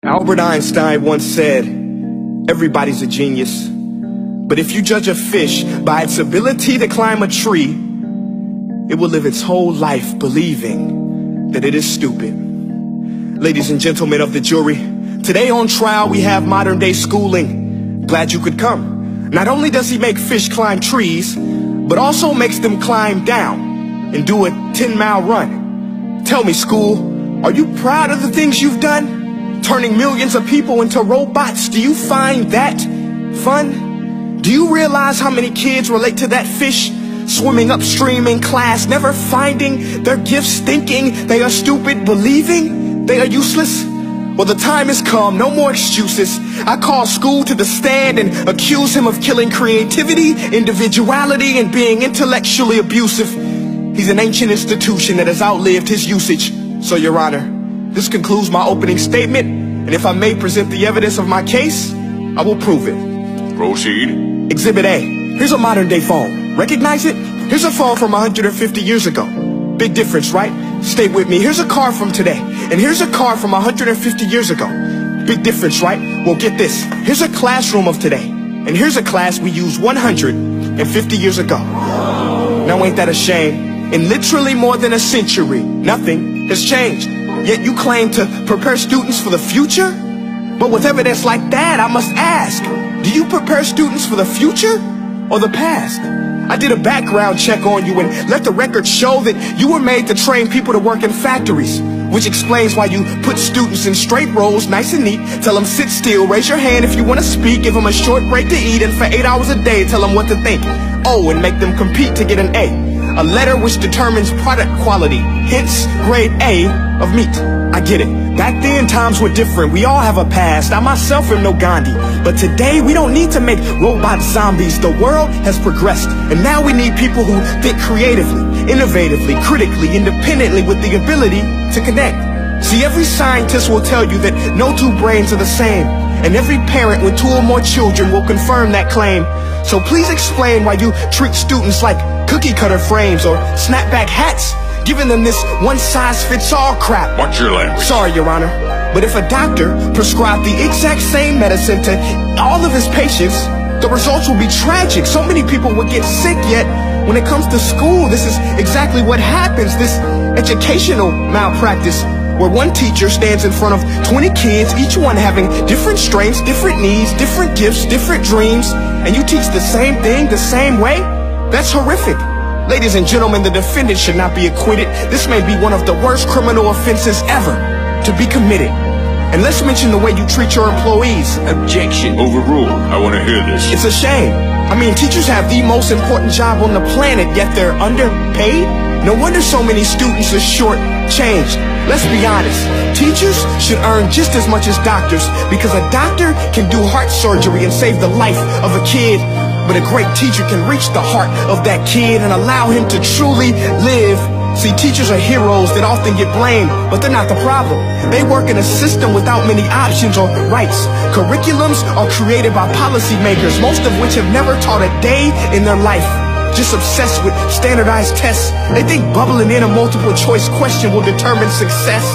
Albert Einstein once said, everybody's a genius. But if you judge a fish by its ability to climb a tree, it will live its whole life believing that it is stupid. Ladies and gentlemen of the jury, today on trial we have modern day schooling. Glad you could come. Not only does he make fish climb trees, but also makes them climb down and do a 10-mile run. Tell me, school, are you proud of the things you've done? Turning millions of people into robots, do you find that fun? Do you realize how many kids relate to that fish swimming upstream in class, never finding their gifts, thinking they are stupid, believing they are useless? Well, the time has come, no more excuses. I call school to the stand and accuse him of killing creativity, individuality, and being intellectually abusive. He's an ancient institution that has outlived his usage. So, Your Honor, this concludes my opening statement, and if I may present the evidence of my case, I will prove it. Proceed. Exhibit A. Here's a modern day phone. Recognize it? Here's a phone from 150 years ago. Big difference, right? Stay with me. Here's a car from today, and here's a car from 150 years ago. Big difference, right? Well, get this. Here's a classroom of today, and here's a class we used 150 years ago. Now ain't that a shame? In literally more than a century, nothing has changed. Yet you claim to prepare students for the future? But with evidence like that, I must ask, do you prepare students for the future or the past? I did a background check on you and let the record show that you were made to train people to work in factories, which explains why you put students in straight rows, nice and neat, tell them sit still, raise your hand if you want to speak, give them a short break to eat, and for 8 hours a day tell them what to think. Oh, and make them compete to get an A letter which determines product quality, hence grade A of meat. I get it. Back then, times were different. We all have a past. I myself am no Gandhi. But today, we don't need to make robot zombies. The world has progressed. And now we need people who think creatively, innovatively, critically, independently, with the ability to connect. See, every scientist will tell you that no two brains are the same. And every parent with 2 or more children will confirm that claim. So please explain why you treat students like cookie cutter frames or snapback hats, giving them this one-size-fits-all crap. Watch your language. Sorry, Your Honor, but if a doctor prescribed the exact same medicine to all of his patients, the results will be tragic. So many people would get sick, yet when it comes to school, this is exactly what happens. This educational malpractice, where one teacher stands in front of 20 kids, each one having different strengths, different needs, different gifts, different dreams, and you teach the same thing the same way? That's horrific. Ladies and gentlemen, the defendant should not be acquitted. This may be one of the worst criminal offenses ever to be committed. And let's mention the way you treat your employees. Objection. Overruled. I want to hear this. It's a shame. I mean, teachers have the most important job on the planet, yet they're underpaid? No wonder so many students are short-changed. Let's be honest. Teachers should earn just as much as doctors, because a doctor can do heart surgery and save the life of a kid. But a great teacher can reach the heart of that kid and allow him to truly live. See, teachers are heroes that often get blamed, but they're not the problem. They work in a system without many options or rights. Curriculums are created by policymakers, most of which have never taught a day in their life. Just obsessed with standardized tests. They think bubbling in a multiple choice question will determine success.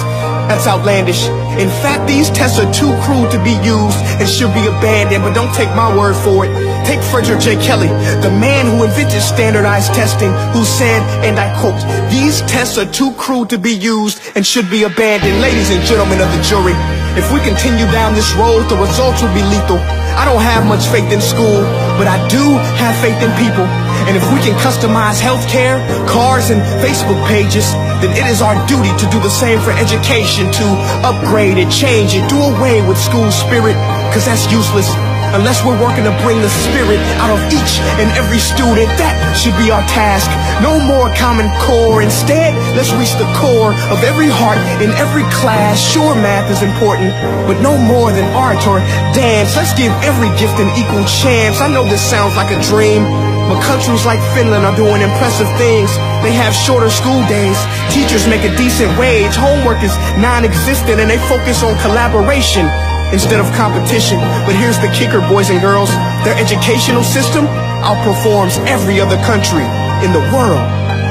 That's outlandish. In fact, these tests are too cruel to be used and should be abandoned, but don't take my word for it. Take Frederick J. Kelly, the man who invented standardized testing, who said, and I quote, "These tests are too cruel to be used and should be abandoned." Ladies and gentlemen of the jury, if we continue down this road, the results will be lethal. I don't have much faith in school, but I do have faith in people. And if we can customize healthcare, cars, and Facebook pages, then it is our duty to do the same for education, to upgrade it, change it, do away with school spirit, because that's useless. Unless we're working to bring the spirit out of each and every student, that should be our task. No more Common Core. Instead, let's reach the core of every heart in every class. Sure, math is important, but no more than art or dance. Let's give every gift an equal chance. I know this sounds like a dream, but countries like Finland are doing impressive things. They have shorter school days. Teachers make a decent wage. Homework is non-existent, and they focus on collaboration instead of competition. But here's the kicker, boys and girls. Their educational system outperforms every other country in the world.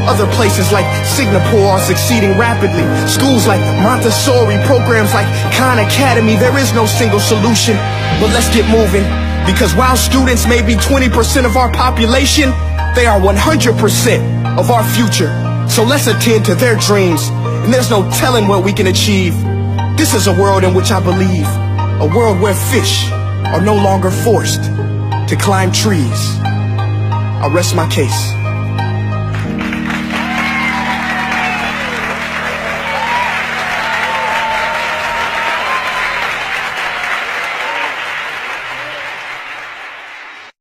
Other places like Singapore are succeeding rapidly. Schools like Montessori, programs like Khan Academy. There is no single solution, but let's get moving. Because while students may be 20% of our population, they are 100% of our future. So let's attend to their dreams, and there's no telling what we can achieve. This is a world in which I believe, a world where fish are no longer forced to climb trees. I rest my case.